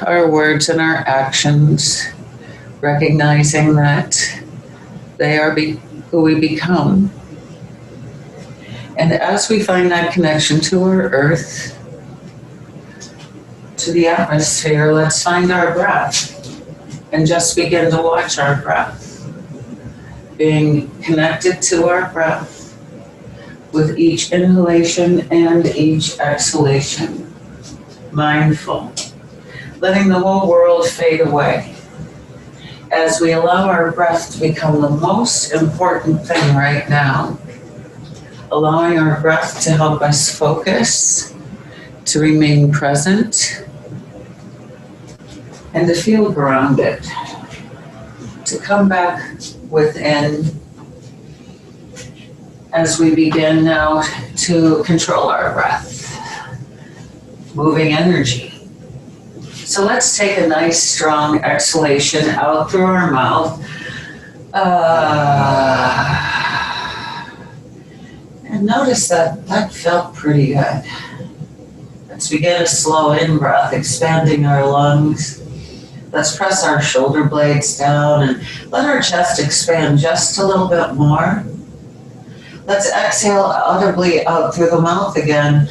our words and our actions, recognizing that they are who we become. And as we find that connection to our earth, to the atmosphere, let's find our breath and just begin to watch our breath, being connected to our breath with each inhalation and each exhalation, mindful, letting the whole world fade away as we allow our breath to become the most important thing right now, allowing our breath to help us focus, to remain present, and to feel grounded, to come back within as we begin now to control our breath, moving energy. So let's take a nice strong exhalation out through our mouth. And notice that felt pretty good. Let's begin a slow in-breath, expanding our lungs. Let's press our shoulder blades down and let our chest expand just a little bit more. Let's exhale audibly out through the mouth again.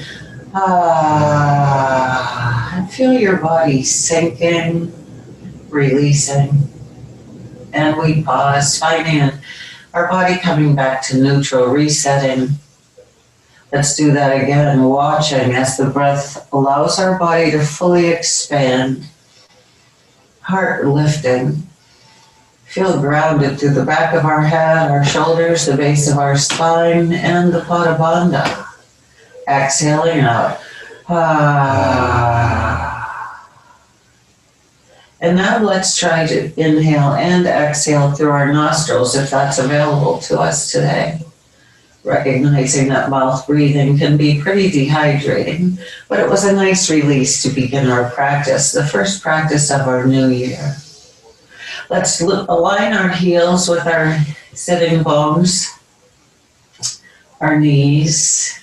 And feel your body sinking, releasing. And we pause, finding our body coming back to neutral, resetting. Let's do that again, watching as the breath allows our body to fully expand. Heart lifting. Feel grounded through the back of our head, our shoulders, the base of our spine, and the Pada Bandha. Exhaling out. And now let's try to inhale and exhale through our nostrils if that's available to us today. Recognizing that mouth breathing can be pretty dehydrating, but it was a nice release to begin our practice, the first practice of our new year. Let's align our heels with our sitting bones, our knees,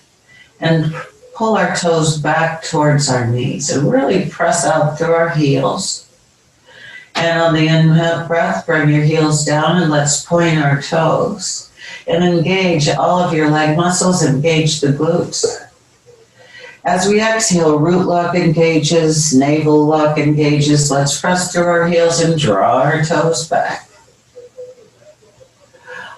and pull our toes back towards our knees and really press out through our heels. And on the inhale breath, bring your heels down and let's point our toes. And engage all of your leg muscles, engage the glutes. As we exhale, root lock engages, navel lock engages. Let's press through our heels and draw our toes back.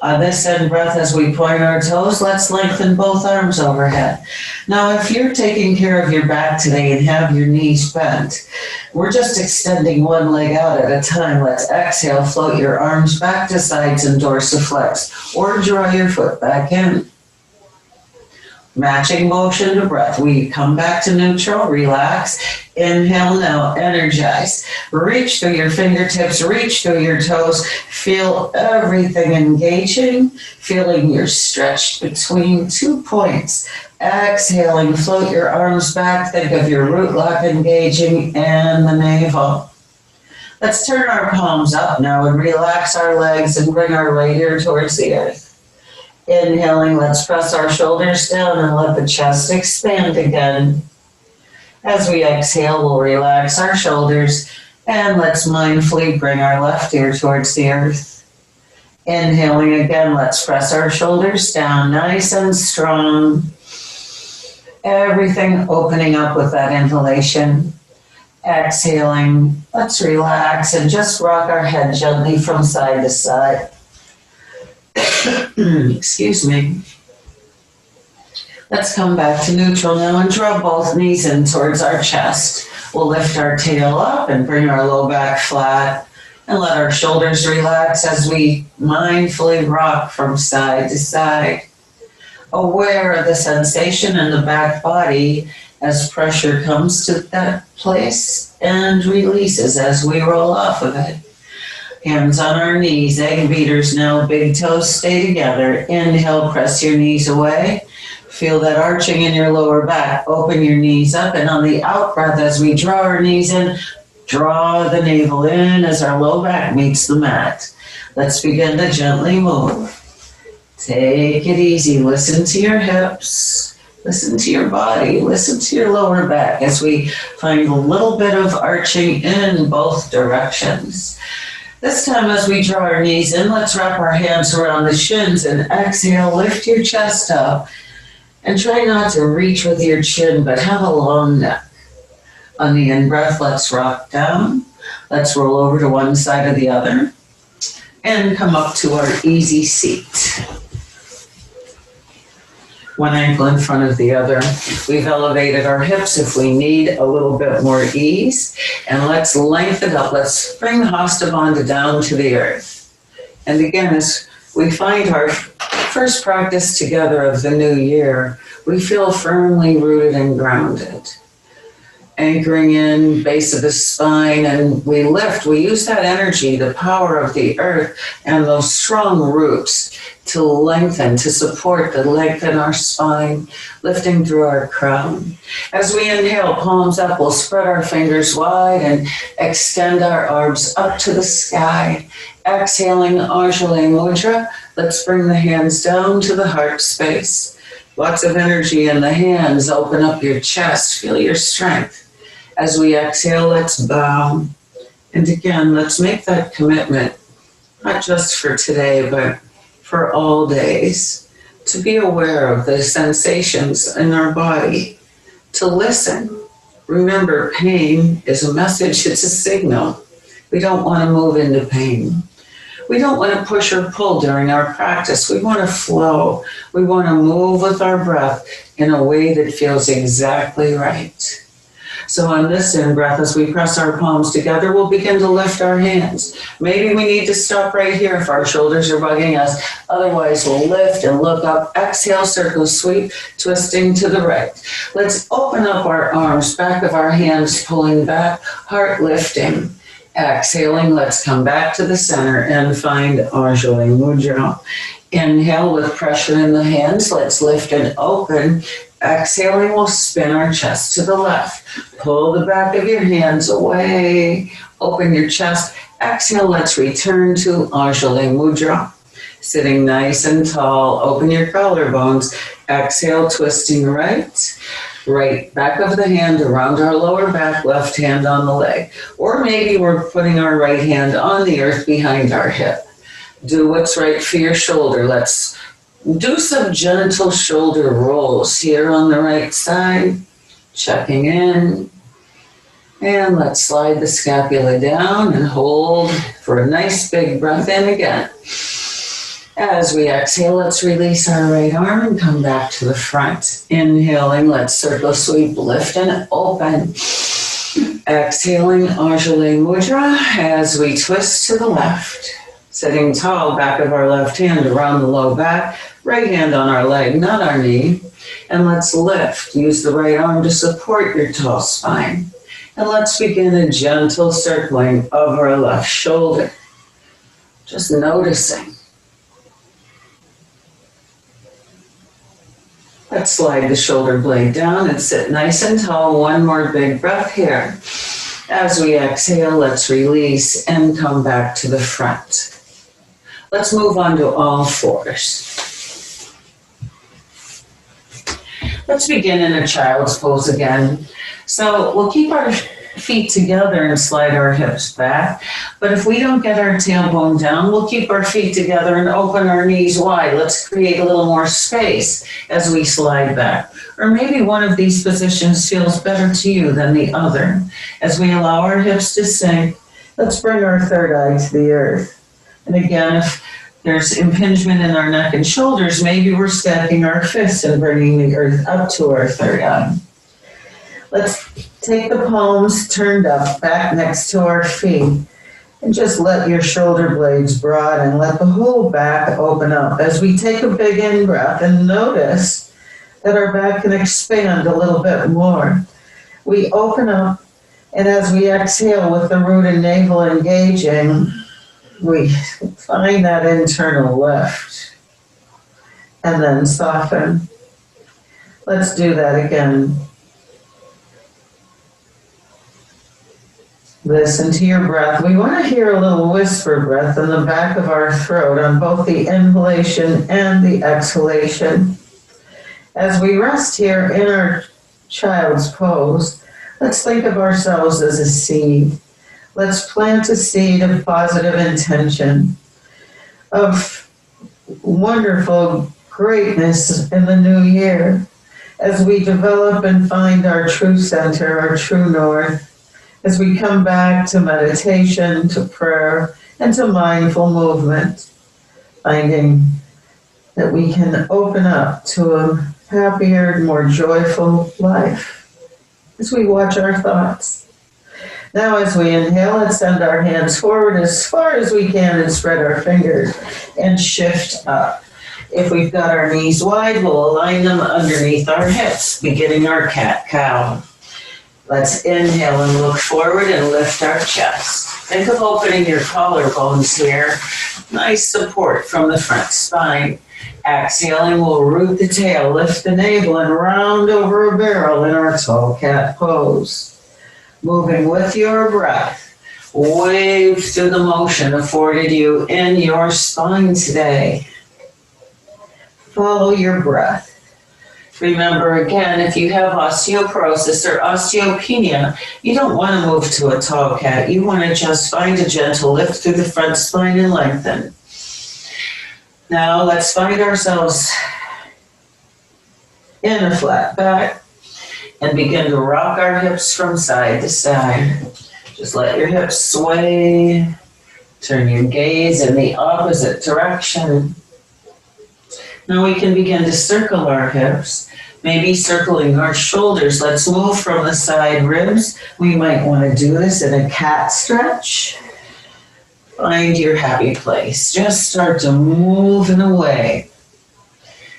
On this end breath, as we point our toes, let's lengthen both arms overhead. Now, if you're taking care of your back today and have your knees bent, we're just extending one leg out at a time. Let's exhale, float your arms back to sides and dorsiflex, or draw your foot back in. Matching motion to breath. We come back to neutral, relax. Inhale now, energize. Reach through your fingertips, reach through your toes. Feel everything engaging, feeling you're stretched between 2 points. Exhaling, float your arms back. Think of your root lock engaging and the navel. Let's turn our palms up now and relax our legs and bring our right ear towards the earth. Inhaling, let's press our shoulders down and let the chest expand again. As we exhale, we'll relax our shoulders and let's mindfully bring our left ear towards the earth. Inhaling again, let's press our shoulders down nice and strong. Everything opening up with that inhalation. Exhaling, let's relax and just rock our head gently from side to side. Excuse me. Let's come back to neutral now and draw both knees in towards our chest. We'll lift our tail up and bring our low back flat and let our shoulders relax as we mindfully rock from side to side. Aware of the sensation in the back body as pressure comes to that place and releases as we roll off of it. Hands on our knees, egg beaters now, big toes stay together. Inhale, press your knees away. Feel that arching in your lower back. Open your knees up, and on the out breath, as we draw our knees in, draw the navel in as our low back meets the mat. Let's begin to gently move. Take it easy. Listen to your hips. Listen to your body, listen to your lower back as we find a little bit of arching in both directions. This time as we draw our knees in, let's wrap our hands around the shins and exhale, lift your chest up and try not to reach with your chin, but have a long neck. On the in-breath, let's rock down. Let's roll over to one side or the other and come up to our easy seat. One ankle in front of the other. We've elevated our hips if we need a little bit more ease. And let's lengthen up. Let's bring the Hasta Bandha down to the earth. And again, as we find our first practice together of the new year, we feel firmly rooted and grounded. Anchoring in, base of the spine, and we lift. We use that energy, the power of the earth, and those strong roots to lengthen, to support, to lengthen our spine, lifting through our crown. As we inhale, palms up, we'll spread our fingers wide and extend our arms up to the sky. Exhaling, Anjali Mudra. Let's bring the hands down to the heart space. Lots of energy in the hands. Open up your chest. Feel your strength. As we exhale, let's bow. And again, let's make that commitment, not just for today, but for all days, to be aware of the sensations in our body, to listen. Remember, pain is a message, it's a signal. We don't want to move into pain. We don't want to push or pull during our practice. We want to flow. We want to move with our breath in a way that feels exactly right. So on this in-breath, as we press our palms together, we'll begin to lift our hands. Maybe we need to stop right here if our shoulders are bugging us. Otherwise, we'll lift and look up. Exhale, circle sweep, twisting to the right. Let's open up our arms, back of our hands pulling back, heart lifting. Exhaling, let's come back to the center and find Anjali Mudra. Inhale with pressure in the hands. Let's lift and open. Exhaling, we'll spin our chest to the left. Pull the back of your hands away. Open your chest. Exhale, let's return to Anjali Mudra. Sitting nice and tall. Open your collarbones. Exhale, twisting right. Right back of the hand around our lower back, left hand on the leg. Or maybe we're putting our right hand on the earth behind our hip. Do what's right for your shoulder. Let's do some gentle shoulder rolls here on the right side. Checking in. And let's slide the scapula down and hold for a nice big breath in again. As we exhale, let's release our right arm and come back to the front. Inhaling, let's circle sweep, lift and open. Exhaling, Anjali Mudra as we twist to the left. Sitting tall, back of our left hand around the low back, right hand on our leg, not our knee. And let's lift. Use the right arm to support your tall spine. And let's begin a gentle circling of our left shoulder. Just noticing. Let's slide the shoulder blade down and sit nice and tall. One more big breath here. As we exhale, let's release and come back to the front. Let's move on to all fours. Let's begin in a child's pose again. So we'll keep our feet together and slide our hips back. But if we don't get our tailbone down, we'll keep our feet together and open our knees wide. Let's create a little more space as we slide back. Or maybe one of these positions feels better to you than the other. As we allow our hips to sink, let's bring our third eye to the earth. And again, if there's impingement in our neck and shoulders, maybe we're stacking our fists and bringing the earth up to our third eye. Let's take the palms turned up, back next to our feet, and just let your shoulder blades broaden and let the whole back open up. As we take a big in-breath and notice that our back can expand a little bit more. We open up, and as we exhale with the root and navel engaging, we find that internal lift. And then soften. Let's do that again. Listen to your breath. We want to hear a little whisper breath in the back of our throat on both the inhalation and the exhalation. As we rest here in our child's pose, let's think of ourselves as a seed. Let's plant a seed of positive intention, of wonderful greatness in the new year, as we develop and find our true center, our true north, as we come back to meditation, to prayer, and to mindful movement, finding that we can open up to a happier, more joyful life as we watch our thoughts. Now as we inhale, let's send our hands forward as far as we can and spread our fingers and shift up. If we've got our knees wide, we'll align them underneath our hips, beginning our cat-cow. Let's inhale and look forward and lift our chest. Think of opening your collarbones here. Nice support from the front spine. Exhaling, we'll root the tail, lift the navel, and round over a barrel in our tall cat pose. Moving with your breath, wave through the motion afforded you in your spine today. Follow your breath. Remember again, if you have osteoporosis or osteopenia, you don't want to move to a tall cat. You want to just find a gentle lift through the front spine and lengthen. Now let's find ourselves in a flat back and begin to rock our hips from side to side. Just let your hips sway. Turn your gaze in the opposite direction. Now we can begin to circle our hips, maybe circling our shoulders. Let's move from the side ribs. We might want to do this in a cat stretch. Find your happy place. Just start to move in a way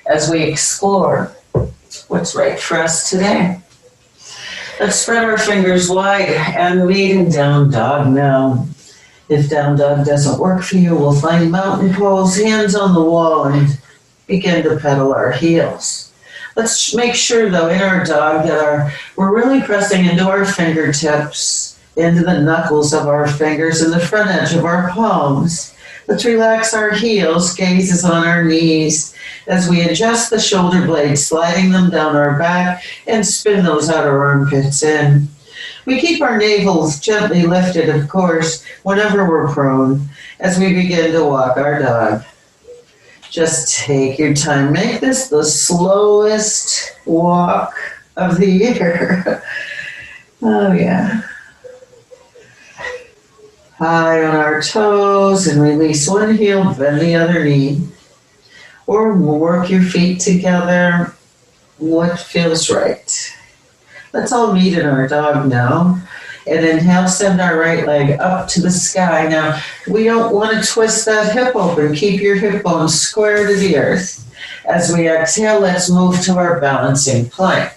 as we explore what's right for us today. Let's spread our fingers wide and meet in down dog now. If down dog doesn't work for you, we'll find mountain pose, hands on the wall, and begin to pedal our heels. Let's make sure, though, in our dog that we're really pressing into our fingertips, into the knuckles of our fingers and the front edge of our palms. Let's relax our heels, gazes on our knees as we adjust the shoulder blades, sliding them down our back and spin those outer armpits in. We keep our navels gently lifted, of course, whenever we're prone, as we begin to walk our dog. Just take your time. Make this the slowest walk of the year. Oh, yeah. High on our toes and release one heel, bend the other knee. Or work your feet together. What feels right? Let's all meet in our dog now. And inhale, send our right leg up to the sky. Now, we don't want to twist that hip open. Keep your hip bones square to the earth. As we exhale, let's move to our balancing plank.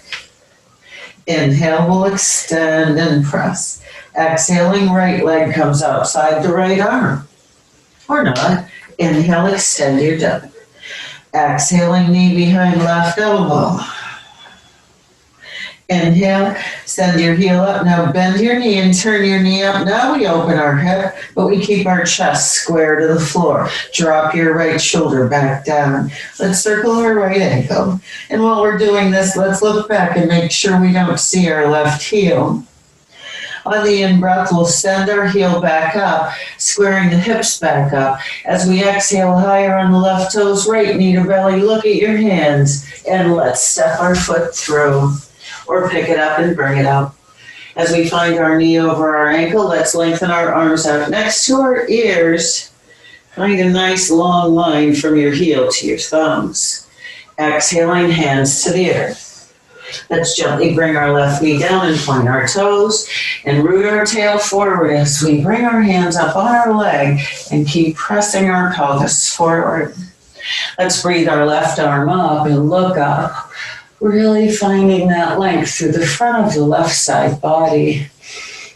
Inhale, we'll extend and press. Exhaling, right leg comes outside the right arm. Or not. Inhale, extend your dip. Exhaling, knee behind left elbow. Inhale, send your heel up. Now bend your knee and turn your knee up. Now we open our hip, but we keep our chest square to the floor. Drop your right shoulder back down. Let's circle our right ankle. And while we're doing this, let's look back and make sure we don't see our left heel. On the in-breath, we'll send our heel back up, squaring the hips back up. As we exhale higher on the left toes, right knee to belly, look at your hands, and let's step our foot through. Or pick it up and bring it up. As we find our knee over our ankle, let's lengthen our arms out next to our ears. Find a nice long line from your heel to your thumbs. Exhaling, hands to the earth. Let's gently bring our left knee down and point our toes and root our tail forward as we bring our hands up on our leg and keep pressing our pelvis forward. Let's breathe our left arm up and look up. Really finding that length through the front of the left side body.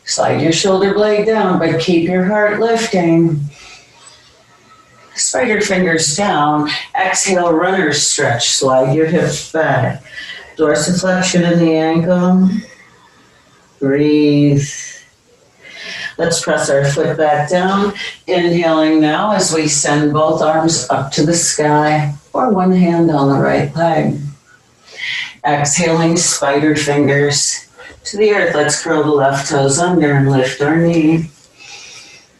Slide your shoulder blade down, but keep your heart lifting. Spread your fingers down. Exhale, runner's stretch. Slide your hips back. Dorsiflexion in the ankle. Breathe. Let's press our foot back down. Inhaling now as we send both arms up to the sky or one hand on the right leg. Exhaling, spider fingers to the earth. Let's curl the left toes under and lift our knee.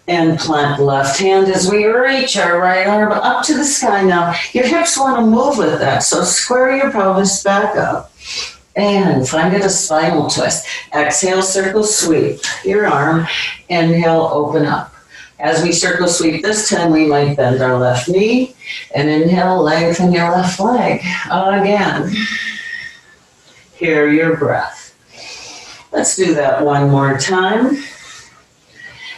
And plant the left hand as we reach our right arm up to the sky. Now, your hips want to move with that, so square your pelvis back up. And find it a spinal twist. Exhale, circle sweep your arm. Inhale, open up. As we circle sweep this time, we might bend our left knee. And inhale, lengthen your left leg. Again. Hear your breath. Let's do that one more time.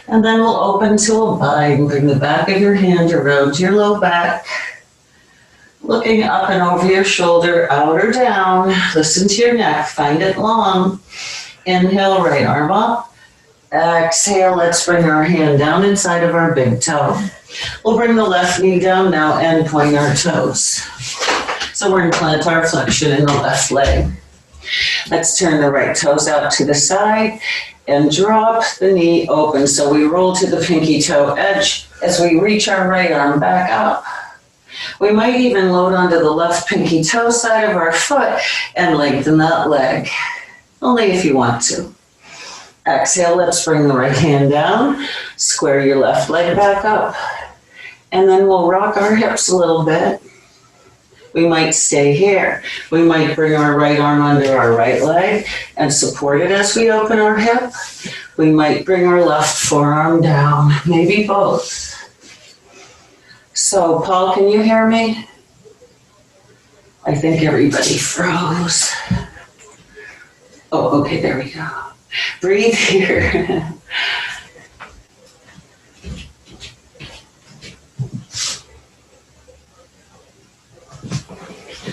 And then we'll open to a bind. Bring the back of your hand around your low back. Looking up and over your shoulder, out or down. Listen to your neck, find it long. Inhale, right arm up. Exhale, let's bring our hand down inside of our big toe. We'll bring the left knee down now and point our toes. So we're in plantar flexion in the left leg. Let's turn the right toes out to the side and drop the knee open. So we roll to the pinky toe edge as we reach our right arm back up. We might even load onto the left pinky toe side of our foot and lengthen that leg, only if you want to. Exhale, let's bring the right hand down, square your left leg back up, and then we'll rock our hips a little bit. We might stay here. We might bring our right arm under our right leg and support it as we open our hip. We might bring our left forearm down, maybe both. So, Paul, can you hear me? I think everybody froze. Oh, okay, there we go. Breathe here.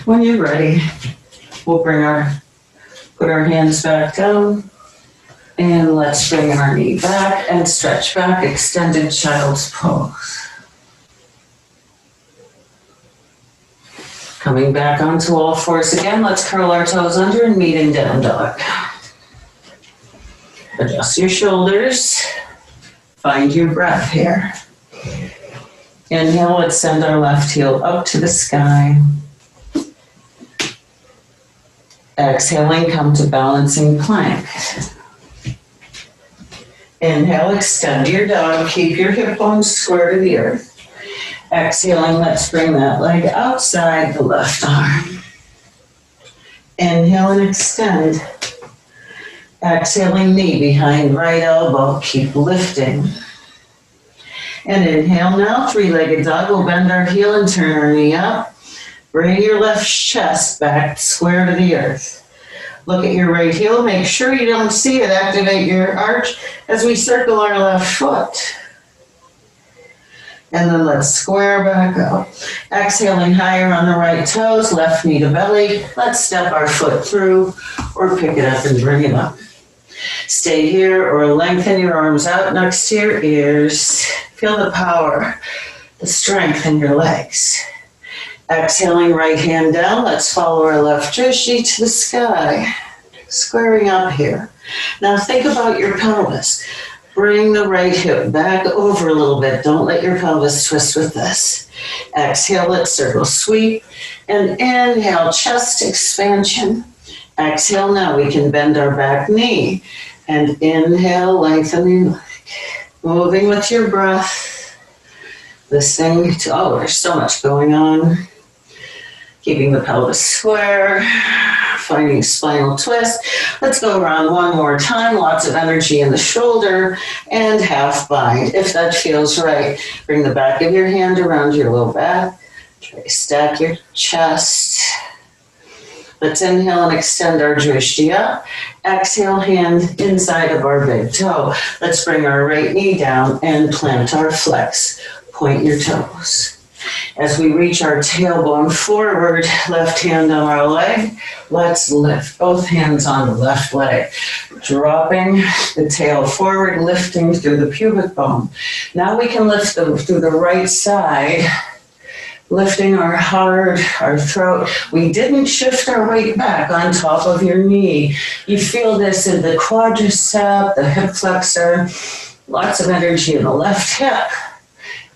When you're ready, we'll put our hands back down, and let's bring our knee back and stretch back, extended child's pose. Coming back onto all fours again, let's curl our toes under and meet in down dog. Adjust your shoulders. Find your breath here. Inhale, let's send our left heel up to the sky. Exhaling, come to balancing plank. Inhale, extend your dog. Keep your hip bones square to the earth. Exhaling, let's bring that leg outside the left arm. Inhale and extend. Exhaling, knee behind right elbow. Keep lifting. And inhale now, three-legged dog. We'll bend our heel and turn our knee up. Bring your left chest back square to the earth. Look at your right heel. Make sure you don't see it. Activate your arch as we circle our left foot. And then let's square back up. Exhaling higher on the right toes, left knee to belly. Let's step our foot through or pick it up and bring it up. Stay here or lengthen your arms out next to your ears. Feel the power, the strength in your legs. Exhaling, right hand down. Let's follow our left drishti to the sky. Squaring up here. Now think about your pelvis. Bring the right hip back over a little bit. Don't let your pelvis twist with this. Exhale, let's circle sweep. And inhale, chest expansion. Exhale, now we can bend our back knee. And inhale, lengthen your leg. Moving with your breath. Listening to, oh, there's so much going on. Keeping the pelvis square. Finding spinal twist. Let's go around one more time. Lots of energy in the shoulder and half bind. If that feels right, bring the back of your hand around your low back. Try to stack your chest. Let's inhale and extend our drishti up. Exhale, hand inside of our big toe. Let's bring our right knee down and plantar flex. Point your toes. As we reach our tailbone forward, left hand on our leg, let's lift both hands on the left leg. Dropping the tail forward, lifting through the pubic bone. Now we can lift them through the right side, lifting our heart, our throat. We didn't shift our weight back on top of your knee. You feel this in the quadricep, the hip flexor, lots of energy in the left hip.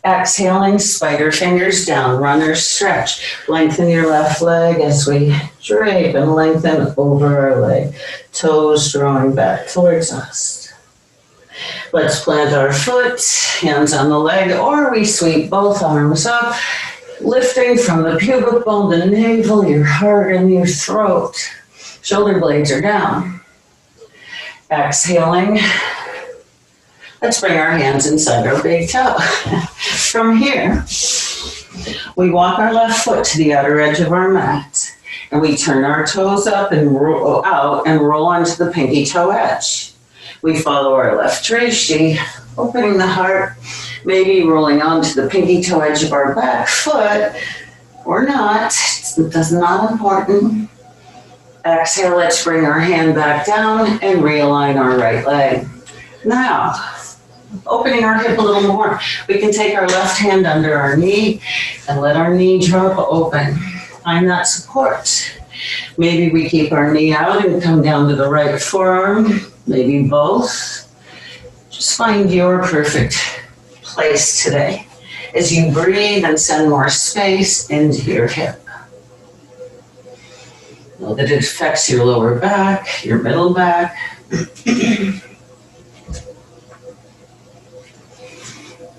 Exhaling, spider fingers down, runner stretch. Lengthen your left leg as we drape and lengthen over our leg. Toes drawing back towards us. Let's plant our foot, hands on the leg, or we sweep both arms up, lifting from the pubic bone, the navel, your heart, and your throat. Shoulder blades are down. Exhaling. Let's bring our hands inside our big toe. From here, we walk our left foot to the outer edge of our mat, and we turn our toes up and roll out and roll onto the pinky toe edge. We follow our left drishti, opening the heart, maybe rolling onto the pinky toe edge of our back foot, or not. That's not important. Exhale, let's bring our hand back down and realign our right leg. Now, opening our hip a little more, we can take our left hand under our knee and let our knee drop open. Find that support. Maybe we keep our knee out and come down to the right forearm, maybe both. Just find your perfect place today as you breathe and send more space into your hip. Know that it affects your lower back, your middle back.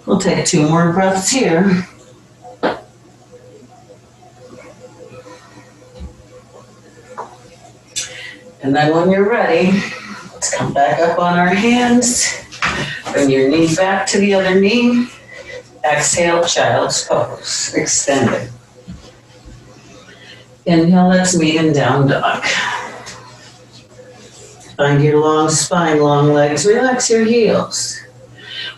We'll take 2 more breaths here. And then when you're ready, let's come back up on our hands. Bring your knee back to the other knee. Exhale, child's pose. Extend it. Inhale, let's meet in down dog. Find your long spine, long legs. Relax your heels.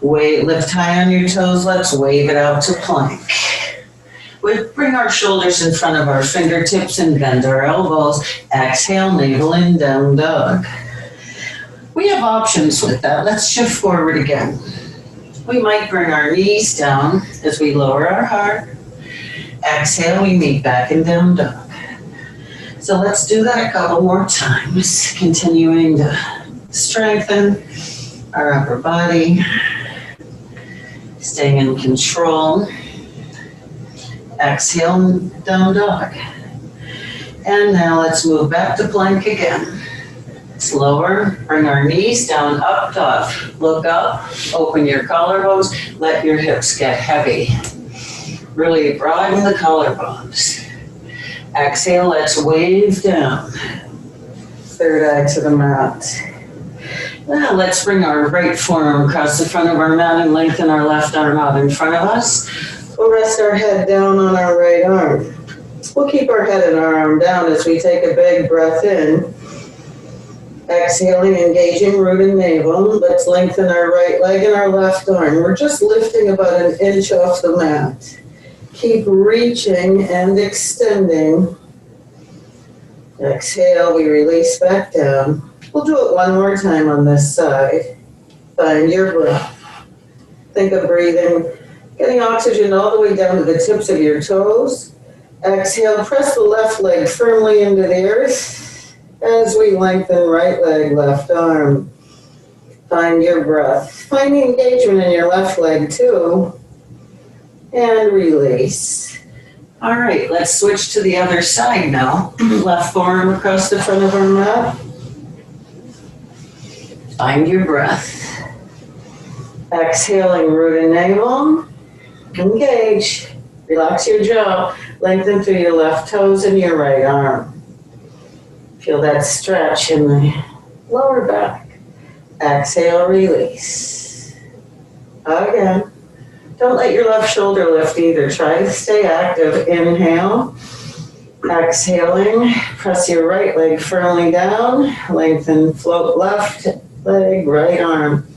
Lift high on your toes. Let's wave it out to plank. We bring our shoulders in front of our fingertips and bend our elbows. Exhale, navel in, down dog. We have options with that. Let's shift forward again. We might bring our knees down as we lower our heart. Exhale, we meet back in down dog. So let's do that a couple more times, continuing to strengthen our upper body, staying in control. Exhale, down dog. And now let's move back to plank again. Slower, bring our knees down, up dog. Look up, open your collarbones, let your hips get heavy. Really broaden the collarbones. Exhale, let's wave down. Third eye to the mat. Now let's bring our right forearm across the front of our mat and lengthen our left arm out in front of us. We'll rest our head down on our right arm. We'll keep our head and our arm down as we take a big breath in. Exhaling, engaging root and navel. Let's lengthen our right leg and our left arm. We're just lifting about an inch off the mat. Keep reaching and extending. Exhale, we release back down. We'll do it one more time on this side. Find your breath. Think of breathing, getting oxygen all the way down to the tips of your toes. Exhale, press the left leg firmly into the earth as we lengthen right leg, left arm. Find your breath. Find the engagement in your left leg too. And release. All right, let's switch to the other side now. Left forearm across the front of our mat. Find your breath. Exhaling, root and navel. Engage. Relax your jaw. Lengthen through your left toes and your right arm. Feel that stretch in the lower back. Exhale, release. Again. Don't let your left shoulder lift either. Try to stay active. Inhale. Exhaling. Press your right leg firmly down. Lengthen, float left leg, right arm.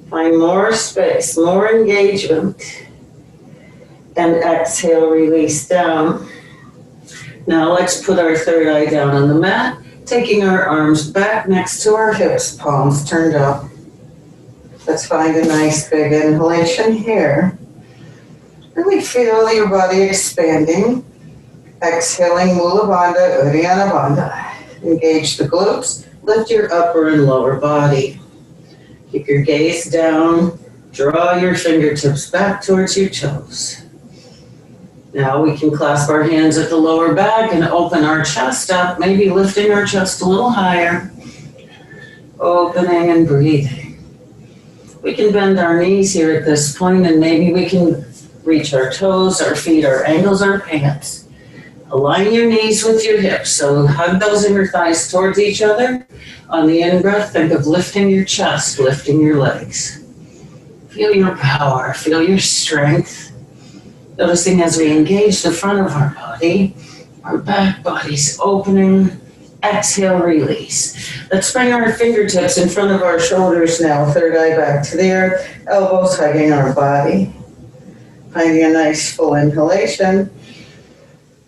Find more space, more engagement. And exhale, release down. Now let's put our third eye down on the mat, taking our arms back next to our hips, palms turned up. Let's find a nice big inhalation here. Really feel your body expanding. Exhaling, Mula Bandha, Uddiyana Bandha. Engage the glutes. Lift your upper and lower body. Keep your gaze down. Draw your fingertips back towards your toes. Now we can clasp our hands at the lower back and open our chest up, maybe lifting our chest a little higher. Opening and breathing. We can bend our knees here at this point, and maybe we can reach our toes, our feet, our ankles, our pants. Align your knees with your hips, so hug those inner thighs towards each other. On the in-breath, think of lifting your chest, lifting your legs. Feel your power, feel your strength. Noticing as we engage the front of our body, our back body's opening. Exhale, release. Let's bring our fingertips in front of our shoulders now. Third eye back to the earth, elbows hugging our body. Finding a nice full inhalation.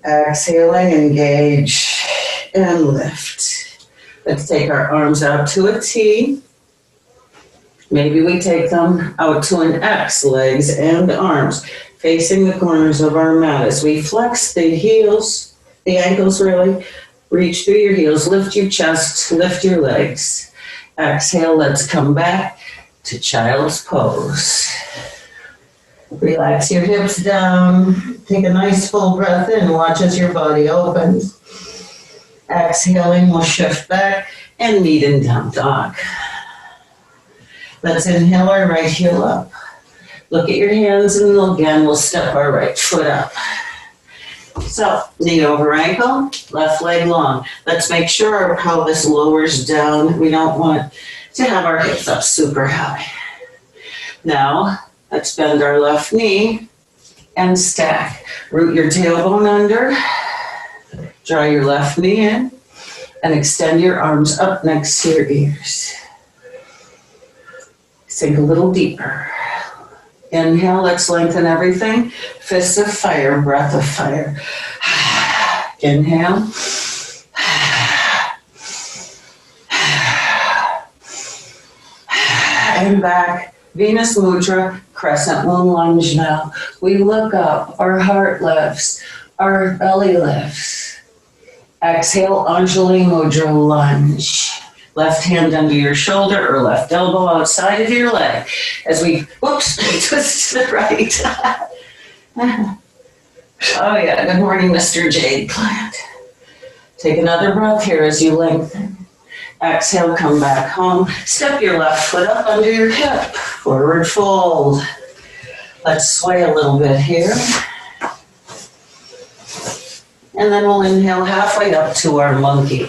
Exhaling, engage, and lift. Let's take our arms out to a T. Maybe we take them out to an X, legs and arms, facing the corners of our mat as we flex the heels, the ankles really. Reach through your heels, lift your chest, lift your legs. Exhale, let's come back to child's pose. Relax your hips down. Take a nice full breath in. Watch as your body opens. Exhaling, we'll shift back and meet in down dog. Let's inhale our right heel up. Look at your hands, and again, we'll step our right foot up. So, knee over ankle, left leg long. Let's make sure our pelvis lowers down. We don't want to have our hips up super high. Now, let's bend our left knee and stack. Root your tailbone under. Draw your left knee in and extend your arms up next to your ears. Sink a little deeper. Inhale, let's lengthen everything. Fist of fire, breath of fire. Inhale. And back. Venus Mudra, crescent moon lunge now. We look up, our heart lifts, our belly lifts. Exhale, Anjali Mudra lunge. Left hand under your shoulder or left elbow outside of your leg. As we, twist to the right. Oh yeah, good morning, Mr. Jade Plant. Take another breath here as you lengthen. Exhale, come back home. Step your left foot up under your hip. Forward fold. Let's sway a little bit here. And then we'll inhale halfway up to our monkey.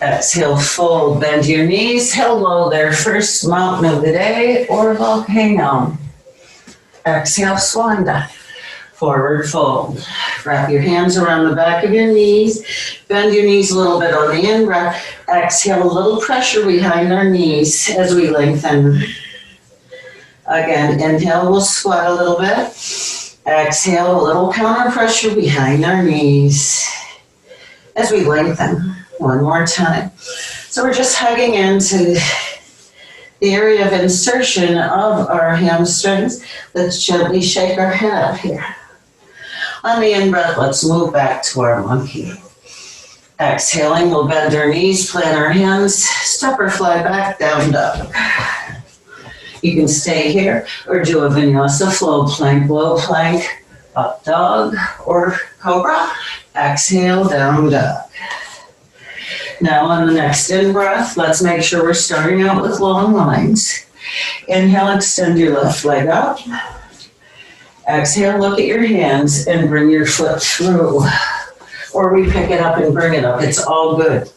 Exhale, fold, bend your knees. Hello there, first mountain of the day or volcano. Exhale, swan dive. Forward fold. Wrap your hands around the back of your knees. Bend your knees a little bit on the in-breath. Exhale, a little pressure behind our knees as we lengthen. Again, inhale, we'll squat a little bit. Exhale, a little counter pressure behind our knees as we lengthen. One more time. So we're just hugging into the area of insertion of our hamstrings. Let's gently shake our head up here. On the in-breath, let's move back to our monkey. Exhaling, we'll bend our knees, plant our hands, step or fly back, down dog. You can stay here or do a vinyasa flow plank, low plank, up dog, or cobra. Exhale, down dog. Now on the next in-breath, let's make sure we're starting out with long lines. Inhale, extend your left leg up. Exhale, look at your hands and bring your foot through. Or we pick it up and bring it up. It's all good.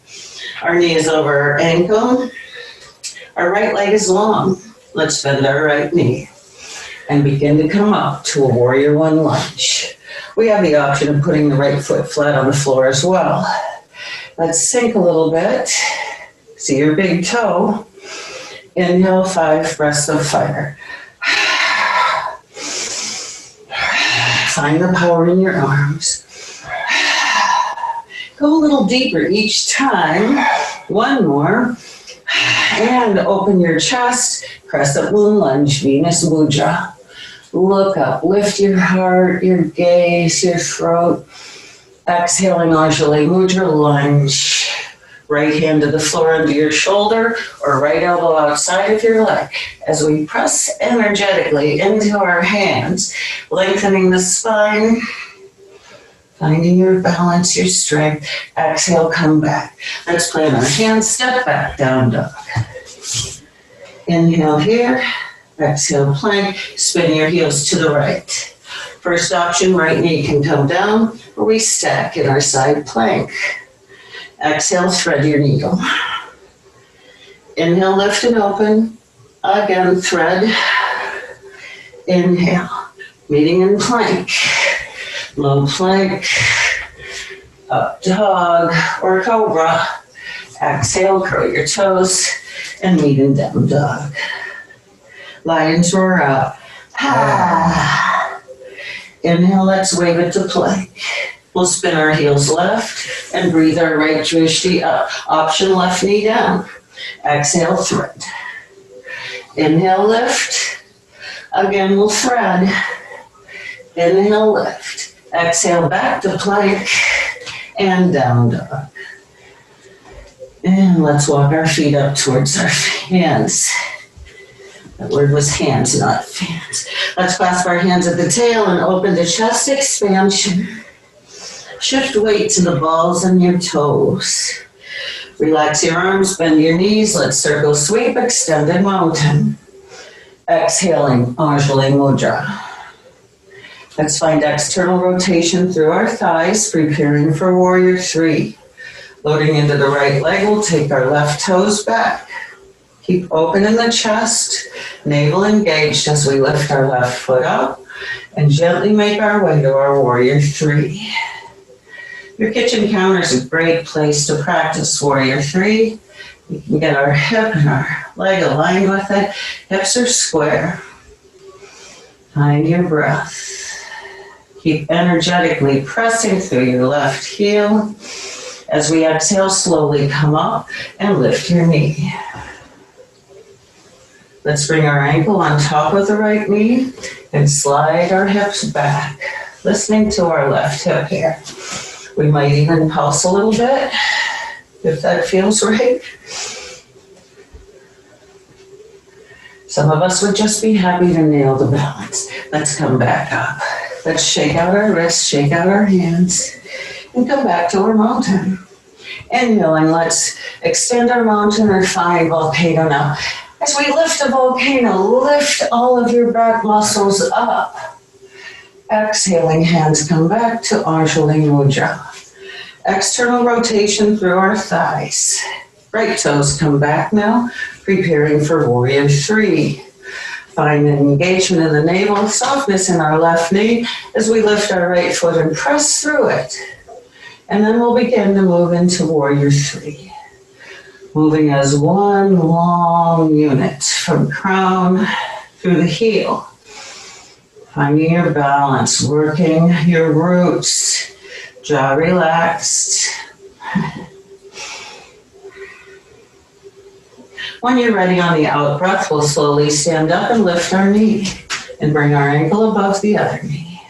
Our knee is over our ankle. Our right leg is long. Let's bend our right knee and begin to come up to a warrior one lunge. We have the option of putting the right foot flat on the floor as well. Let's sink a little bit. See your big toe. Inhale, 5 breaths of fire. Find the power in your arms. Go a little deeper each time. One more. And open your chest. Crescent moon lunge, Venus Mudra. Look up, lift your heart, your gaze, your throat. Exhaling, Anjali Mudra lunge. Right hand to the floor under your shoulder or right elbow outside of your leg. As we press energetically into our hands, lengthening the spine, finding your balance, your strength. Exhale, come back. Let's plant our hands, step back, down dog. Inhale here, exhale, plank, spin your heels to the right. First option, right knee can come down, or we stack in our side plank. Exhale, thread your needle. Inhale, lift and open. Again, thread. Inhale, meeting in plank. Low plank, up dog or cobra. Exhale, curl your toes and meet in down dog. Lions roar out. Ha. Inhale, let's wave it to plank. We'll spin our heels left and breathe our right drishti up. Option left knee down. Exhale, thread. Inhale, lift. Again, we'll thread. Inhale, lift. Exhale, back to plank and down dog. And let's walk our feet up towards our hands. That word was hands, not fans. Let's clasp our hands at the tail and open the chest expansion. Shift weight to the balls and your toes. Relax your arms, bend your knees. Let's circle sweep, extended mountain. Exhaling, Anjali Mudra. Let's find external rotation through our thighs, preparing for warrior three. Loading into the right leg, we'll take our left toes back. Keep open in the chest, navel engaged as we lift our left foot up and gently make our way to our warrior three. Your kitchen counter is a great place to practice warrior three. We can get our hip and our leg aligned with it. Hips are square. Find your breath. Keep energetically pressing through your left heel. As we exhale, slowly come up and lift your knee. Let's bring our ankle on top of the right knee and slide our hips back, listening to our left hip here. We might even pulse a little bit if that feels right. Some of us would just be happy to nail the balance. Let's come back up. Let's shake out our wrists, shake out our hands, and come back to our mountain. Inhaling, let's extend our mountain or find volcano now. As we lift the volcano, lift all of your back muscles up. Exhaling, hands come back to Anjali Mudra. External rotation through our thighs. Right toes come back now, preparing for warrior three. Find an engagement in the navel, softness in our left knee as we lift our right foot and press through it. And then we'll begin to move into warrior three. Moving as one long unit from crown through the heel. Finding your balance, working your roots, jaw relaxed. When you're ready on the out breath, we'll slowly stand up and lift our knee and bring our ankle above the other knee.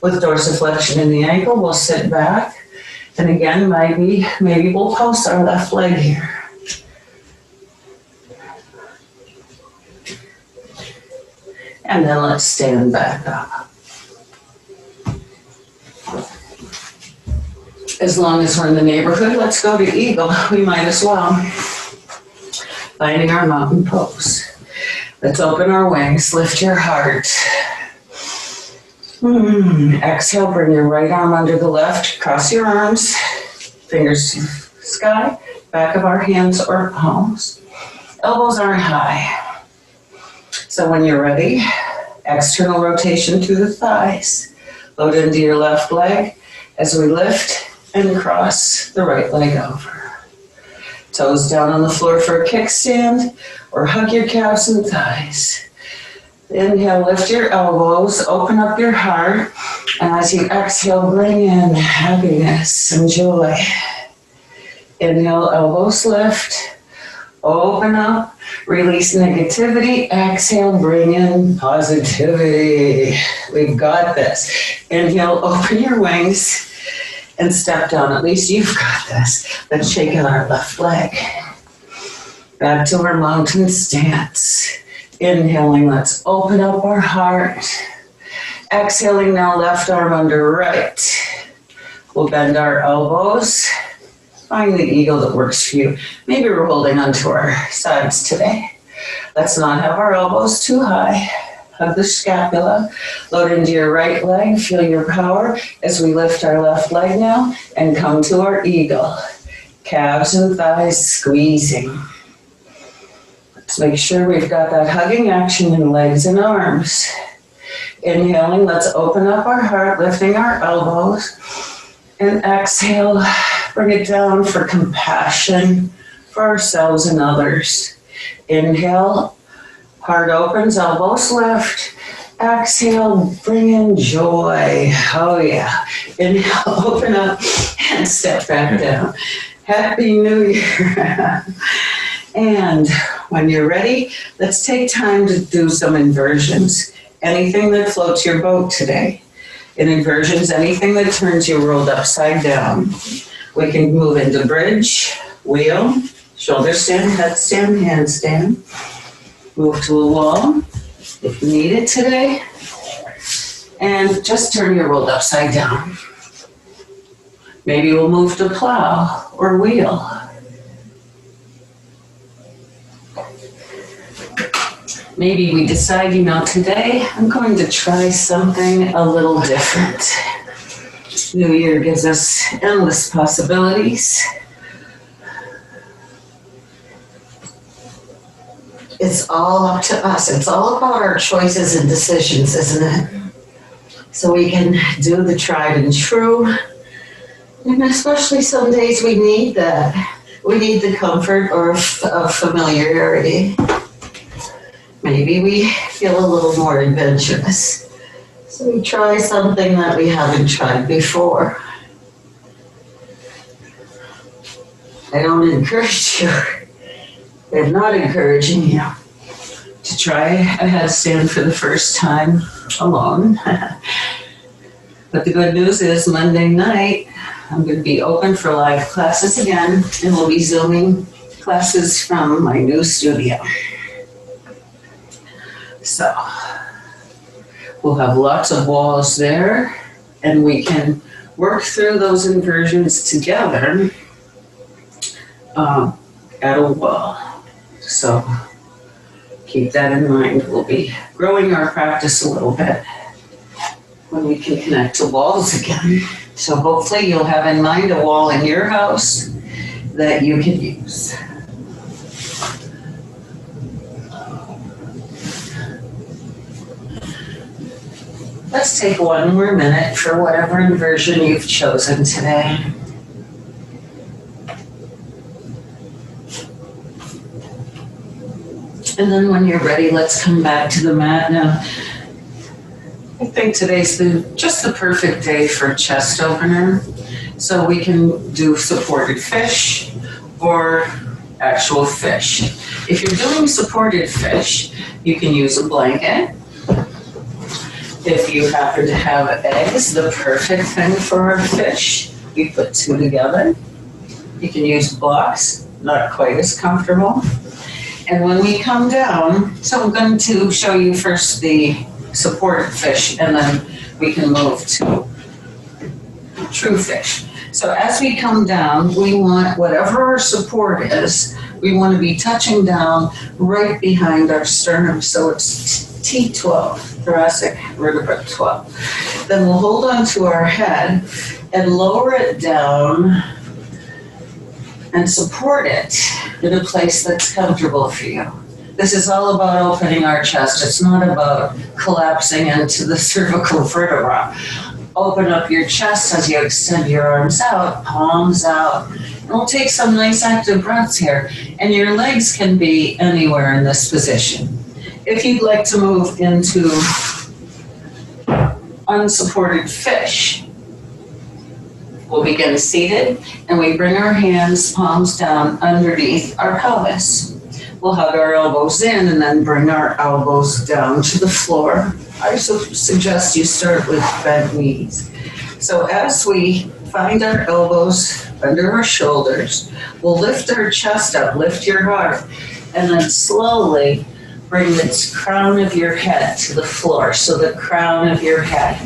With dorsiflexion in the ankle, we'll sit back. And again, maybe we'll pulse our left leg here. And then let's stand back up. As long as we're in the neighborhood, let's go to eagle. We might as well. Finding our mountain pose. Let's open our wings, lift your heart. Exhale, bring your right arm under the left, cross your arms, fingers to the sky, back of our hands or palms. Elbows aren't high. So when you're ready, external rotation through the thighs. Load into your left leg as we lift and cross the right leg over. Toes down on the floor for a kickstand or hug your calves and thighs. Inhale, lift your elbows, open up your heart, and as you exhale, bring in happiness and joy. Inhale, elbows lift, open up, release negativity. Exhale, bring in positivity. We've got this. Inhale, open your wings, and step down. At least you've got this. Let's shake out our left leg. Back to our mountain stance. Inhaling, let's open up our heart. Exhaling now, left arm under right. We'll bend our elbows. Find the eagle that works for you. Maybe we're holding onto our sides today. Let's not have our elbows too high. Hug the scapula. Load into your right leg. Feel your power as we lift our left leg now and come to our eagle. Calves and thighs squeezing. Let's make sure we've got that hugging action in legs and arms. Inhaling, let's open up our heart, lifting our elbows. And exhale, bring it down for compassion for ourselves and others. Inhale, heart opens, elbows lift. Exhale, bring in joy. Oh yeah. Inhale, open up and step back down. Happy New Year. And when you're ready, let's take time to do some inversions. Anything that floats your boat today. In inversions, anything that turns you rolled upside down. We can move into bridge, wheel, shoulder stand, headstand, handstand. Move to a wall if you need it today. And just turn your rolled upside down. Maybe we'll move to plow or wheel. Maybe we decide, today I'm going to try something a little different. New Year gives us endless possibilities. It's all up to us. It's all about our choices and decisions, isn't it? So we can do the tried and true. And especially some days we need that. We need the comfort of familiarity. Maybe we feel a little more adventurous. So we try something that we haven't tried before. I don't encourage you. I'm not encouraging you to try a headstand for the first time alone. But the good news is Monday night, I'm going to be open for live classes again, and we'll be Zooming classes from my new studio. So we'll have lots of walls there, and we can work through those inversions together at a wall. So keep that in mind. We'll be growing our practice a little bit when we can connect to walls again. So hopefully you'll have in mind a wall in your house that you can use. Let's take one more minute for whatever inversion you've chosen today. And then when you're ready, let's come back to the mat. Now, I think today's just the perfect day for chest opener. So we can do supported fish or actual fish. If you're doing supported fish, you can use a blanket. If you happen to have eggs, the perfect thing for our fish, we put two together. You can use blocks, not quite as comfortable. And when we come down, so I'm going to show you first the supported fish, and then we can move to true fish. So as we come down, we want whatever our support is, we want to be touching down right behind our sternum. So it's T12, thoracic vertebra 12. Then we'll hold on to our head and lower it down and support it in a place that's comfortable for you. This is all about opening our chest. It's not about collapsing into the cervical vertebra. Open up your chest as you extend your arms out, palms out. And we'll take some nice active breaths here. And your legs can be anywhere in this position. If you'd like to move into unsupported fish, we'll begin seated, and we bring our hands, palms down underneath our pelvis. We'll hug our elbows in and then bring our elbows down to the floor. I suggest you start with bent knees. So as we Find our elbows under our shoulders. We'll lift our chest up, lift your heart, and then slowly bring the crown of your head to the floor. So the crown of your head.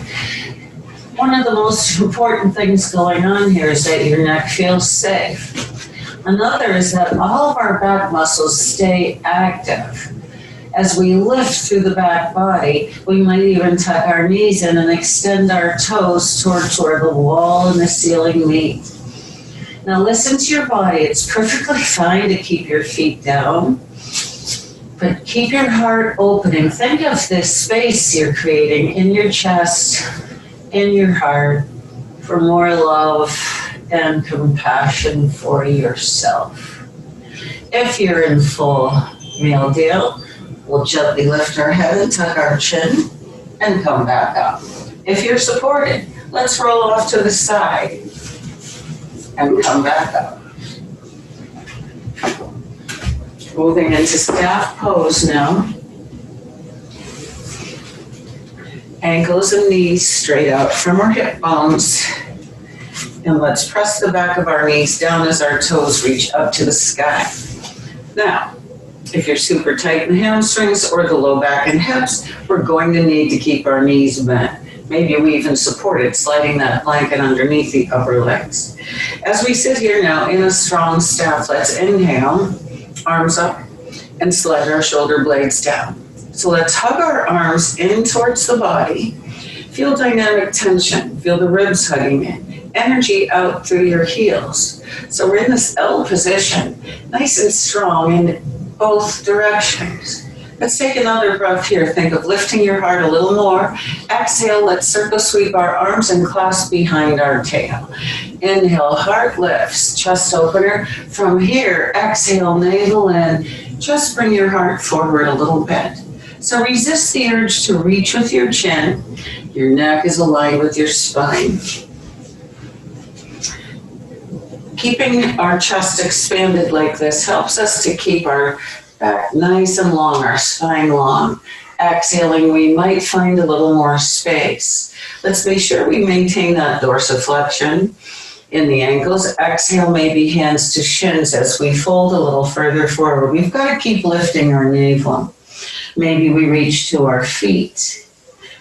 One of the most important things going on here is that your neck feels safe. Another is that all of our back muscles stay active. As we lift through the back body, we might even tuck our knees in and extend our toes towards where the wall and the ceiling meet. Now listen to your body. It's perfectly fine to keep your feet down, but keep your heart open and think of this space you're creating in your chest, in your heart, for more love and compassion for yourself. If you're in full meal deal, we'll gently lift our head and tuck our chin and come back up. If you're supported, let's roll off to the side and come back up. Moving into staff pose now. Ankles and knees straight out from our hip bones. And let's press the back of our knees down as our toes reach up to the sky. Now, if you're super tight in the hamstrings or the low back and hips, we're going to need to keep our knees bent. Maybe we even support it, sliding that blanket underneath the upper legs. As we sit here now in a strong staff, let's inhale, arms up, and slide our shoulder blades down. So let's hug our arms in towards the body. Feel dynamic tension, feel the ribs hugging in, energy out through your heels. So we're in this L position, nice and strong in both directions. Let's take another breath here. Think of lifting your heart a little more. Exhale, let's circle sweep our arms and clasp behind our tail. Inhale, heart lifts, chest opener. From here, exhale, navel in. Just bring your heart forward a little bit. So resist the urge to reach with your chin. Your neck is aligned with your spine. Keeping our chest expanded like this helps us to keep our back nice and long, our spine long. Exhaling, we might find a little more space. Let's make sure we maintain that dorsiflexion in the ankles. Exhale, maybe hands to shins as we fold a little further forward. We've got to keep lifting our navel. Maybe we reach to our feet.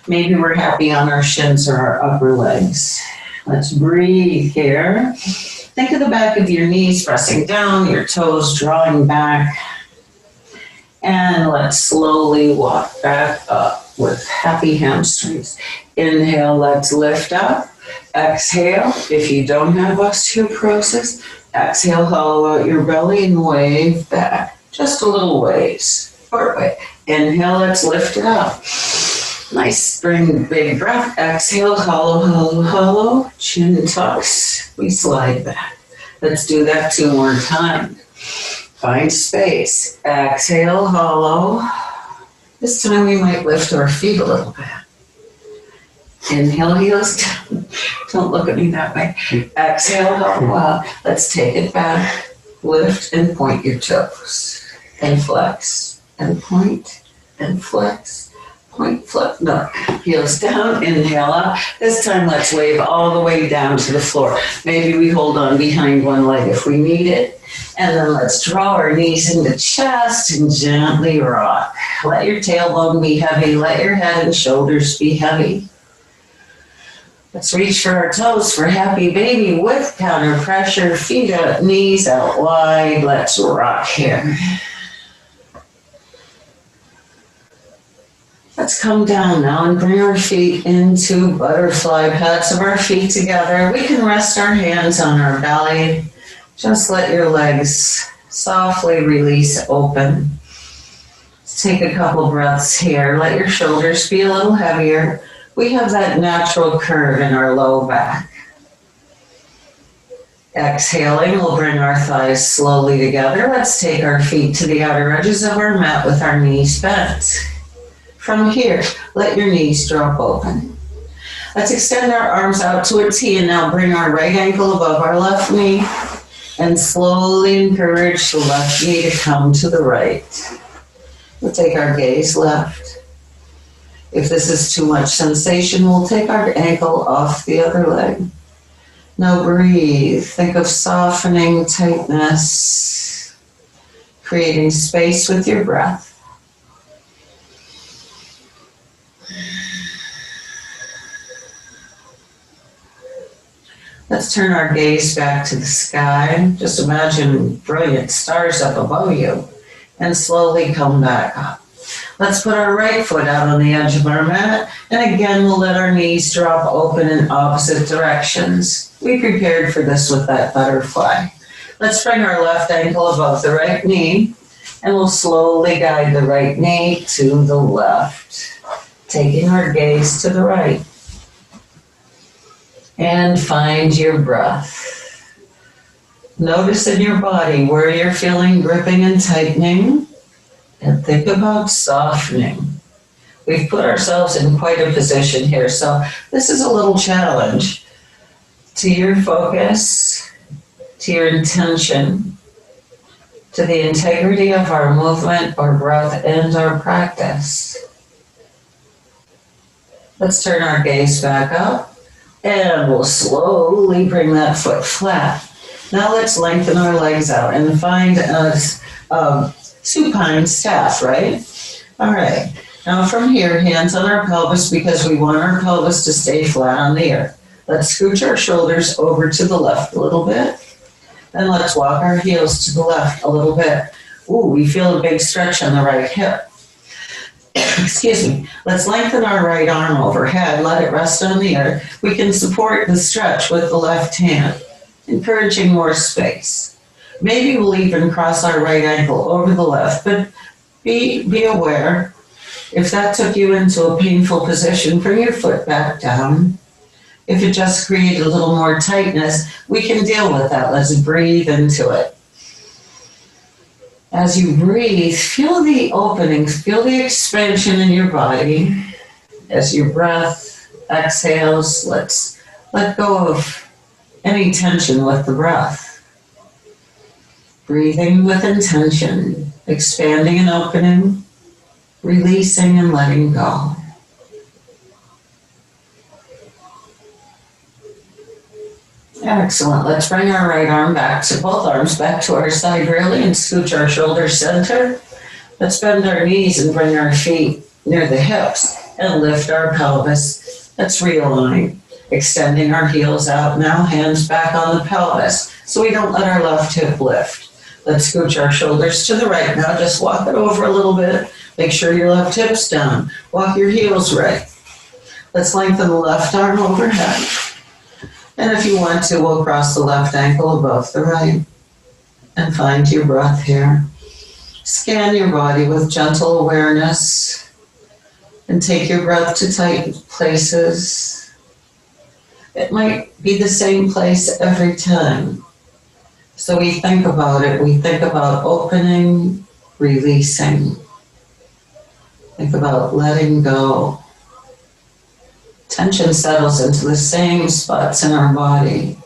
Maybe we're happy on our shins or our upper legs. Let's breathe here. Think of the back of your knees pressing down, your toes drawing back. And let's slowly walk back up with happy hamstrings. Inhale, let's lift up. Exhale, if you don't have osteoporosis, exhale, hollow out your belly and wave back. Just a little waves, short way. Inhale, let's lift it up. Nice spring, big breath. Exhale, hollow, hollow, hollow. Chin tucks, we slide back. Let's do that 2 more times. Find space. Exhale, hollow. This time we might lift our feet a little bit. Inhale, heels down. Don't look at me that way. Exhale, hollow. Let's take it back. Lift and point your toes. And flex. And point. And flex. Point, flex. No. Heels down. Inhale up. This time let's wave all the way down to the floor. Maybe we hold on behind one leg if we need it. And then let's draw our knees into chest and gently rock. Let your tailbone be heavy. Let your head and shoulders be heavy. Let's reach for our toes for happy baby with counter pressure. Feet up, knees out wide. Let's rock here. Let's come down now and bring our feet into butterfly, pads of our feet together. We can rest our hands on our belly. Just let your legs softly release open. Let's take a couple breaths here. Let your shoulders be a little heavier. We have that natural curve in our low back. Exhaling, we'll bring our thighs slowly together. Let's take our feet to the outer edges of our mat with our knees bent. From here, let your knees drop open. Let's extend our arms out to a T and now bring our right ankle above our left knee and slowly encourage the left knee to come to the right. We'll take our gaze left. If this is too much sensation, we'll take our ankle off the other leg. Now breathe. Think of softening tightness, creating space with your breath. Let's turn our gaze back to the sky. Just imagine brilliant stars up above you and slowly come back up. Let's put our right foot out on the edge of our mat, and again we'll let our knees drop open in opposite directions. We prepared for this with that butterfly. Let's bring our left ankle above the right knee, and we'll slowly guide the right knee to the left, taking our gaze to the right. And find your breath. Notice in your body where you're feeling gripping and tightening, and think about softening. We've put ourselves in quite a position here, so this is a little challenge to your focus, to your intention, to the integrity of our movement, our breath, and our practice. Let's turn our gaze back up. And we'll slowly bring that foot flat. Now let's lengthen our legs out and find a supine staff, right? All right. Now from here, hands on our pelvis because we want our pelvis to stay flat on the earth. Let's scooch our shoulders over to the left a little bit. And let's walk our heels to the left a little bit. Ooh, we feel a big stretch on the right hip. Excuse me. Let's lengthen our right arm overhead, let it rest on the earth. We can support the stretch with the left hand, encouraging more space. Maybe we'll even cross our right ankle over the left, but be aware. If that took you into a painful position, bring your foot back down. If it just created a little more tightness, we can deal with that. Let's breathe into it. As you breathe, feel the openings, feel the expansion in your body. As your breath exhales, let's let go of any tension with the breath. Breathing with intention, expanding and opening, releasing and letting go. Excellent. Let's bring our right arm back, so both arms back to our side really, and scooch our shoulders center. Let's bend our knees and bring our feet near the hips and lift our pelvis. Let's realign, extending our heels out now, hands back on the pelvis so we don't let our left hip lift. Let's scooch our shoulders to the right now. Just walk it over a little bit. Make sure your left hip's down. Walk your heels right. Let's lengthen the left arm overhead. And if you want to, we'll cross the left ankle above the right and find your breath here. Scan your body with gentle awareness and take your breath to tight places. It might be the same place every time. So we think about it. We think about opening, releasing. Think about letting go. Tension settles into the same spots in our body.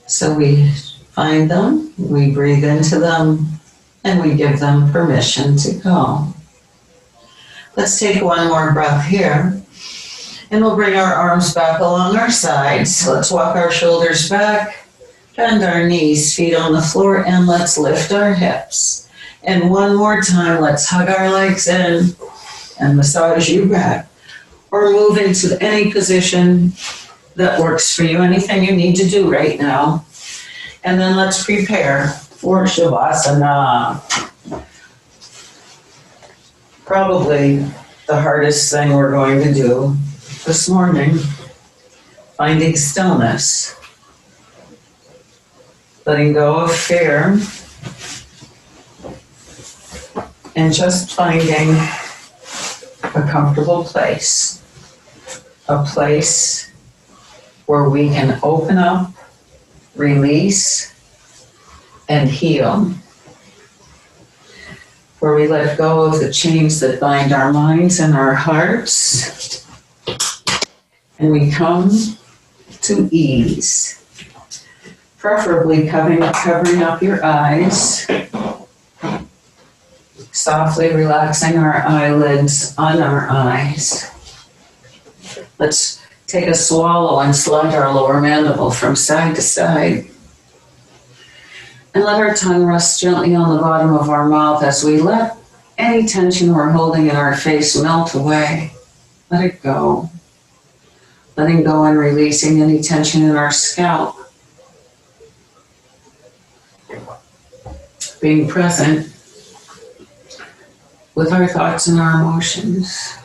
So we find them, we breathe into them, and we give them permission to go. Let's take one more breath here. And we'll bring our arms back along our sides. Let's walk our shoulders back, bend our knees, feet on the floor, and let's lift our hips. And one more time, let's hug our legs in and massage you back. Or move into any position that works for you, anything you need to do right now. And then let's prepare for Shavasana. Probably the hardest thing we're going to do this morning, finding stillness, letting go of fear, and just finding a comfortable place, a place where we can open up, release, and heal, where we let go of the chains that bind our minds and our hearts, and we come to ease, preferably covering up your eyes, softly relaxing our eyelids on our eyes. Let's Take a swallow and slide our lower mandible from side to side. And let our tongue rest gently on the bottom of our mouth as we let any tension we're holding in our face melt away. Let it go. Letting go and releasing any tension in our scalp. Being present with our thoughts and our emotions.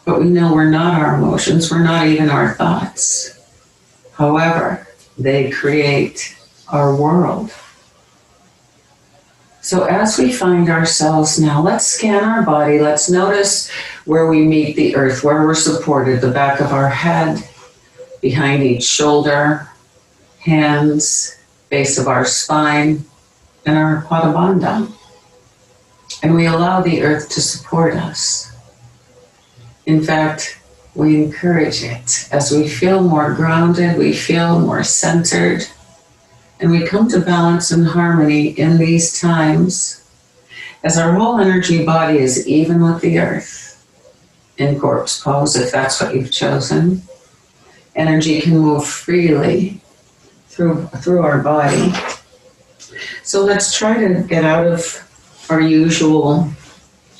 But we know we're not our emotions, we're not even our thoughts. However, they create our world. So as we find ourselves now, let's scan our body. Let's notice where we meet the earth, where we're supported, the back of our head, behind each shoulder, hands, base of our spine, and our padabandha. And we allow the earth to support us. In fact, we encourage it. As we feel more grounded, we feel more centered, and we come to balance and harmony in these times as our whole energy body is even with the earth. In corpse pose, if that's what you've chosen, energy can move freely through our body. So let's try to get out of our usual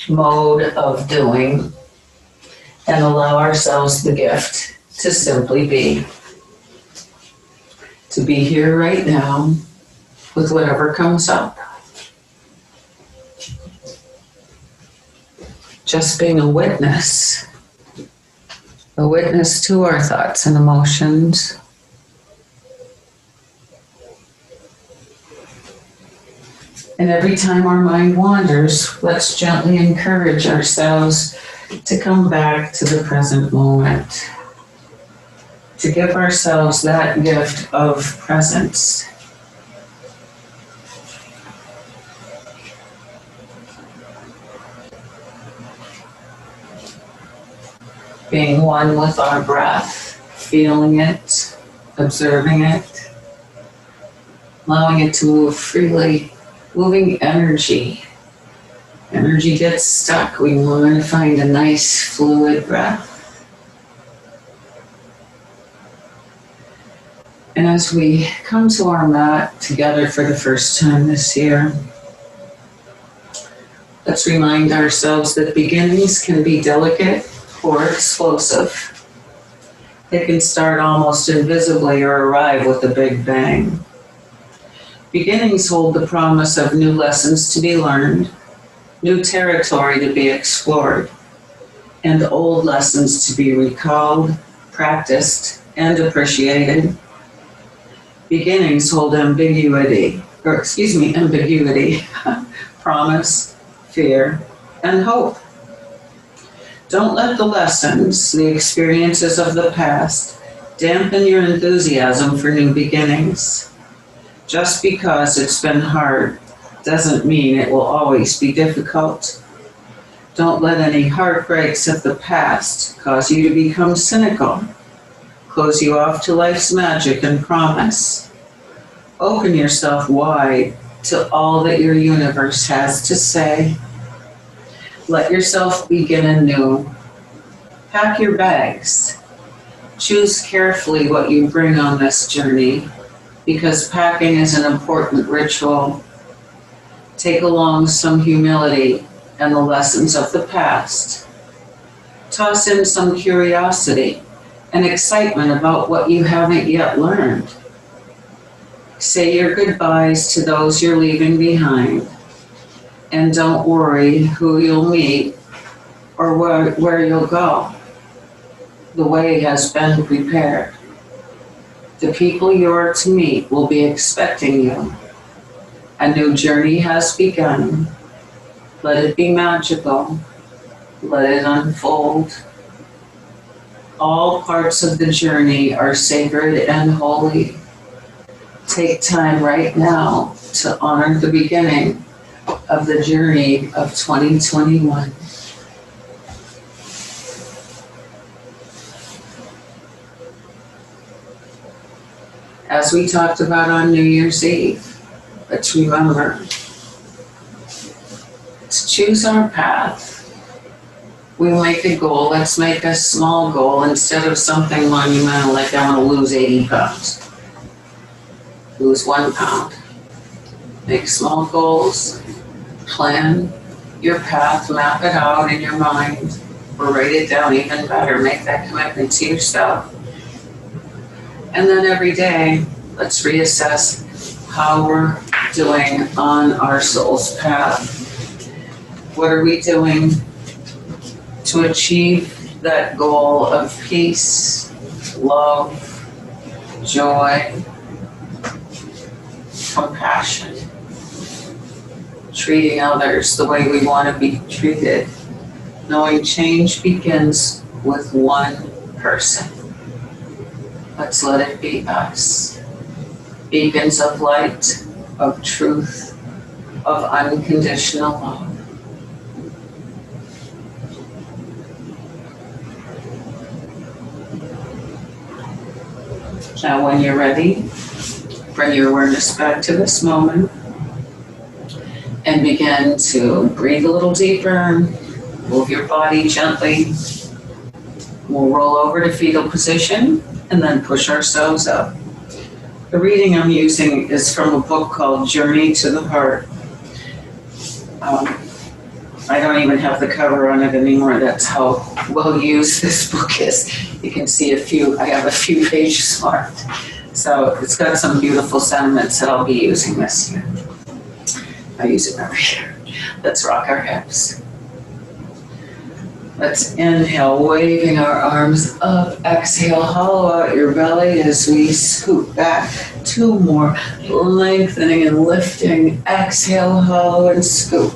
mode of doing and allow ourselves the gift to simply be. To be here right now with whatever comes up. Just being a witness to our thoughts and emotions. And every time our mind wanders, let's gently encourage ourselves to come back to the present moment. To give ourselves that gift of presence. Being one with our breath, feeling it, observing it, allowing it to move freely, moving energy. Energy gets stuck. We want to find a nice fluid breath. And as we come to our mat together for the first time this year, let's remind ourselves that beginnings can be delicate or explosive. They can start almost invisibly or arrive with a big bang. Beginnings hold the promise of new lessons to be learned, new territory to be explored, and old lessons to be recalled, practiced, and appreciated. Beginnings hold ambiguity, promise, fear, and hope. Don't let the lessons, the experiences of the past, dampen your enthusiasm for new beginnings. Just because it's been hard doesn't mean it will always be difficult. Don't let any heartbreaks of the past cause you to become cynical, close you off to life's magic and promise. Open yourself wide to all that your universe has to say. Let yourself begin anew. Pack your bags. Choose carefully what you bring on this journey, because packing is an important ritual. Take along some humility and the lessons of the past. Toss in some curiosity and excitement about what you haven't yet learned. Say your goodbyes to those you're leaving behind. And don't worry who you'll meet or where you'll go. The way has been prepared. The people you're to meet will be expecting you. A new journey has begun. Let it be magical. Let it unfold. All parts of the journey are sacred and holy. Take time right now to honor the beginning of the journey of 2021. As we talked about on New Year's Eve, let's remember to choose our path we make a goal, let's make a small goal instead of something monumental, like I want to lose 80 pounds. Lose 1 pound. Make small goals, plan your path, map it out in your mind, or write it down even better, make that commitment to yourself. And then every day, let's reassess how we're doing on our soul's path. What are we doing to achieve that goal of peace, love, joy, compassion, treating others the way we want to be treated, knowing change begins with one person. Let's let it be us. Beacons of light, of truth, of unconditional love. Now when you're ready, bring your awareness back to this moment and begin to breathe a little deeper, move your body gently. We'll roll over to fetal position and then push ourselves up. The reading I'm using is from a book called Journey to the Heart. I don't even have the cover on it anymore. That's how well used this book is. You can see I have a few pages marked. So it's got some beautiful sentiments that I'll be using this year. I use it every year. Let's rock our hips. Let's inhale, waving our arms up. Exhale, hollow out your belly as we scoot back. 2 more, lengthening and lifting. Exhale, hollow and scoop.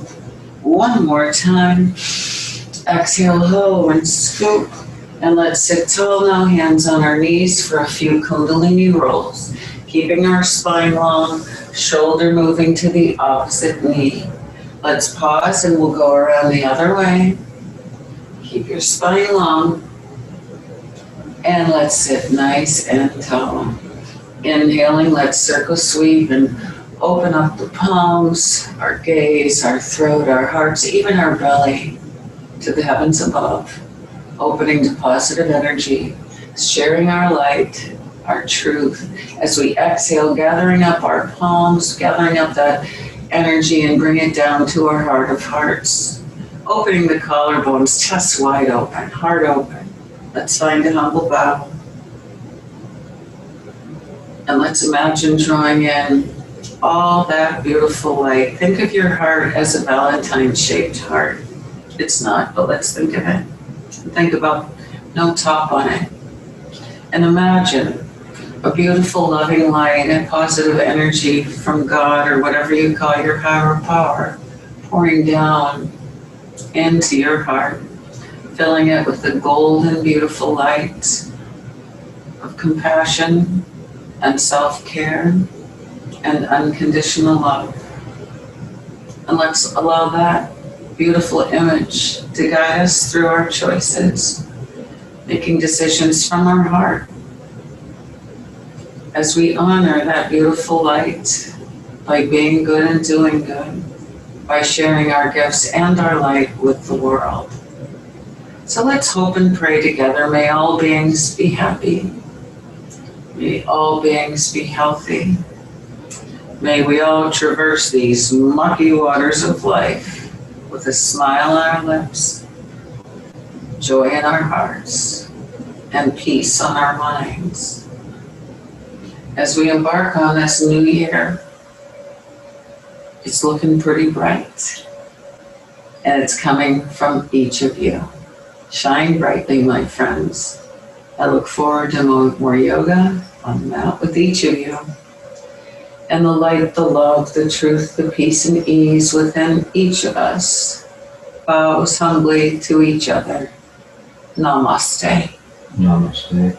1 more time. Exhale, hollow and scoop. And let's sit tall now, hands on our knees for a few Kundalini rolls. Keeping our spine long, shoulder moving to the opposite knee. Let's pause and we'll go around the other way. Keep your spine long. And let's sit nice and tall. Inhaling, let's circle sweep and open up the palms, our gaze, our throat, our hearts, even our belly to the heavens above. Opening to positive energy, sharing our light, our truth. As we exhale, gathering up our palms, gathering up that energy and bring it down to our heart of hearts. Opening the collarbones, chest wide open, heart open. Let's find a humble bow. And let's imagine drawing in all that beautiful light. Think of your heart as a Valentine-shaped heart. It's not, but let's think of it. Think about no top on it. And imagine a beautiful, loving light and positive energy from God or whatever you call your higher power pouring down into your heart, filling it with the golden, beautiful light of compassion and self-care and unconditional love. And let's allow that beautiful image to guide us through our choices, making decisions from our heart as we honor that beautiful light by being good and doing good, by sharing our gifts and our light with the world. So let's hope and pray together. May all beings be happy. May all beings be healthy. May we all traverse these mucky waters of life with a smile on our lips, joy in our hearts, and peace on our minds. As we embark on this new year, it's looking pretty bright, and it's coming from each of you. Shine brightly, my friends. I look forward to more yoga on the mat with each of you. And the light, the love, the truth, the peace and ease within each of us bows humbly to each other. Namaste. Namaste.